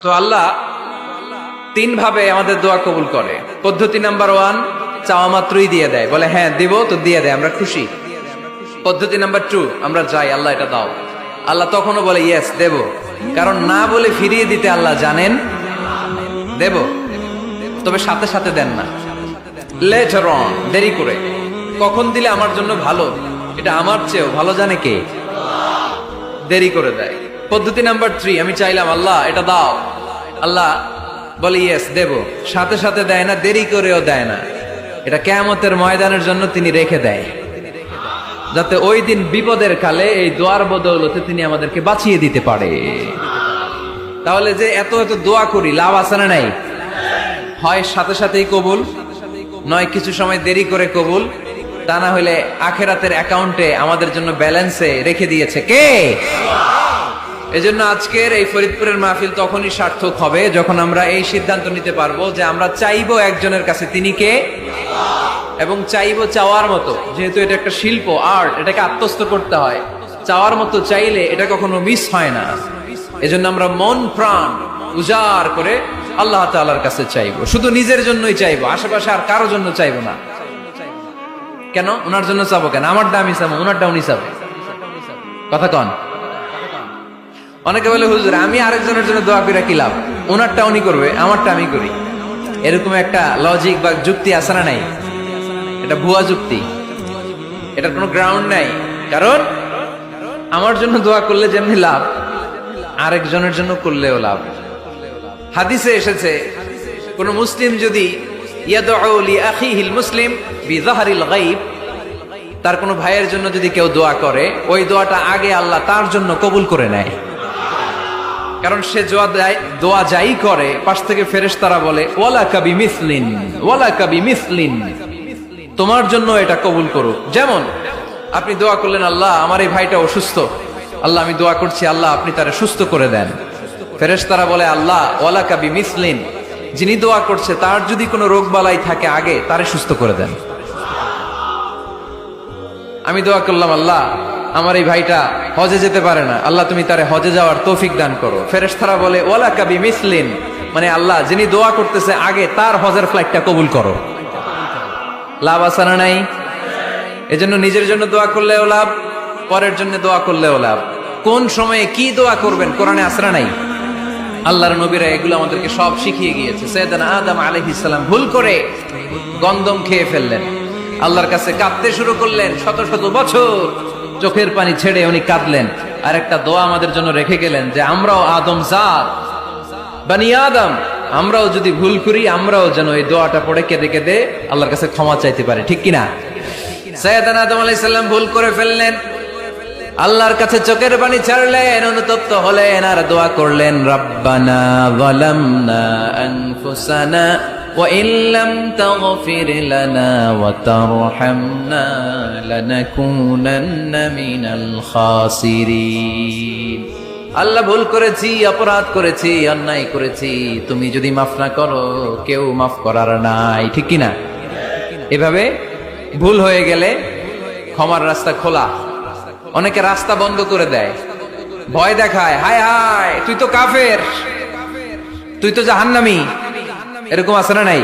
তো আল্লাহ তিন ভাবে আমাদের দোয়া কবুল করে। পদ্ধতি নাম্বার 1, চাওয়া মাত্রই দিয়ে দেয়, বলে হ্যাঁ দিব তো দিয়ে দেয়, আমরা খুশি। পদ্ধতি নাম্বার 2, আমরা যাই আল্লাহ এটা দাও, আল্লাহ তখনও বলে ইয়েস দেব, কারণ না বলে ফিরিয়ে দিতে আল্লাহ জানেন দেব, তবে সাথে সাথে দেন না, লেটার অন, দেরি করে। কখন দিলে আমার জন্য ভালো, এটা আমার চেয়েও ভালো জানে কে? দেরি করে দেয়। পদ্ধতি নাম্বার 3, আমি চাইলাম আল্লাহ এটা দাও, আল্লাহ বলে ইয়েস দেব, সাথে সাথে দেয় না, দেরি করেও দেয় না। এটা কিয়ামতের ময়দানের জন্য তিনি রেখে দেয়, যাতে ওই দিন বিপদের কালে এই দোয়ার বদৌলতে তিনি আমাদেরকে বাঁচিয়ে দিতে পারে। তাহলে যে এত এত দোয়া করি, লাভ আছে না নাই? হয় সাথে সাথেই কবুল, নয় কিছু সময় দেরি করে কবুল, তা না হলে আখেরাতের অ্যাকাউন্টে আমাদের জন্য ব্যালেন্সে রেখে দিয়েছে কে? এজন্য আজকের এই ফরিদপুরের মাহফিল তখনই সার্থক হবে যখন আমরা এই সিদ্ধান্ত নিতে পারবো যে আমরা চাইবো একজনের কাছে, তিনি কে, এবং চাইবো চাওয়ার মতো। যেহেতু এটা একটা শিল্প, আর্ট, এটাকে আত্মস্থ করতে হয়। চাওয়ার মতো চাইলে এটা কখনো মিস হয় না। এজন্য আমরা মন প্রাণ উজাড় করে আল্লাহ তাআলার কাছে চাইবো, শুধু নিজের জন্যই চাইবো, আশেপাশে আর কারোর জন্য চাইবো না। কেন ওনার জন্য চাবো কেন? আমারটা আমি চাবো, ওনারটা উনি চাবে। কথা কন। অনেকে বলে হুজুর আমি আরেকজনের জন্য দোয়া করে কি লাভ, ওনারটা উনি করবে, আমারটা আমি করি। এরকম একটা লজিক বা যুক্তি আছে না নাই? এটা ভুয়া যুক্তি, এটার কোনো গ্রাউন্ড নাই। কারণ আমার জন্য দোয়া করলে যেমনি লাভ, আরেকজনের জন্য করলেও লাভ। হাদিসে এসেছে কোন মুসলিম যদি ইয়াদউ লি আখিহিল মুসলিম বিযাহরিল গায়ব, তার কোনো ভাইয়ের জন্য যদি কেউ দোয়া করে, ওই দোয়াটা আগে আল্লাহ তার জন্য কবুল করে নেয়। কারণ সে দোয়া যাই করে, পাশ থেকে ফেরেশতারা বলে ওয়ালাকা বিমিসলিন, ওয়ালাকা বিমিসলিন, তোমার জন্য এটা কবুল করুক। যেমন আপনি দোয়া করলেন আল্লাহ আমার এই ভাইটা অসুস্থ, আল্লাহ আমি দোয়া করছি আল্লাহ আপনি তারে সুস্থ করে দেন। ফেরেশতারা বলে আল্লাহ ওয়ালাকা বিমিসলিন, যিনি দোয়া করছে তার যদি কোনো রোগ বালাই থাকে আগে তারে সুস্থ করে দেন। আমি দোয়া করলাম আল্লাহ আমার এই ভাইটা হজে যেতে পারে না, আল্লাহ তুমি তারে হজে যাওয়ার তৌফিক দান করো। ফেরেশতারা বলে ওয়ালাকা বিমিসলিন, মানে আল্লাহ যিনি দোয়া করতেছে আগে তার হজের ফ্লাইটটা কবুল করো। লাভ আছে না নাই? এজন্য নিজের জন্য দোয়া করলেও লাভ, পরের জন্য দোয়া করলেও লাভ। কোন সময়ে কি দোয়া করবেন কোরআনে আছে না নাই? আল্লাহর নবীরা এগুলো আমাদেরকে সব শিখিয়ে গিয়েছে। সাইয়েদনা আদম আলাইহিস সালাম ভুল করে গন্ধম খেয়ে ফেললেন, আল্লাহর কাছে কাঁদতে শুরু করলেন, শত শত বছর চোখের পানি ছেড়ে উনি কাঁদলেন। আর একটা দোয়া আমাদের জন্য রেখে গেলেন যে আমরাও আদম জাত, বানি আদম, আমরাও যদি ভুল করি আমরাও যেন এই দোয়াটা পড়ে কেঁদে কেঁদে আল্লাহর কাছে ক্ষমা চাইতে পারি, ঠিক কিনা? সাইয়েদনা আদম আলাইহিস সালাম ভুল করে ফেললেন, আল্লাহর কাছে চোখের পানি ছাড়লেন, অনুতপ্ত হলেন আর দোয়া করলেন রব্বানা যালামনা আনফুসানা ওয়া ইল্লাম তাগফির লানা ওয়া তারহামনা লানাকুনান্না মিনাল খাসিরিন। আল্লাহ ভুল করেছি, অপরাধ করেছি, অন্যায় করেছি, তুমি যদি মাফ না করো কেউ মাফ করার নাই, ঠিক কিনা? এভাবে ভুল হয়ে গেলে ক্ষমার রাস্তা খোলা। অনেকে রাস্তা বন্ধ করে দেয়, ভয় দেখায়, হায় হায় তুই তো কাফের, তুই তো জাহান্নামী, এরকম আছে না নাই?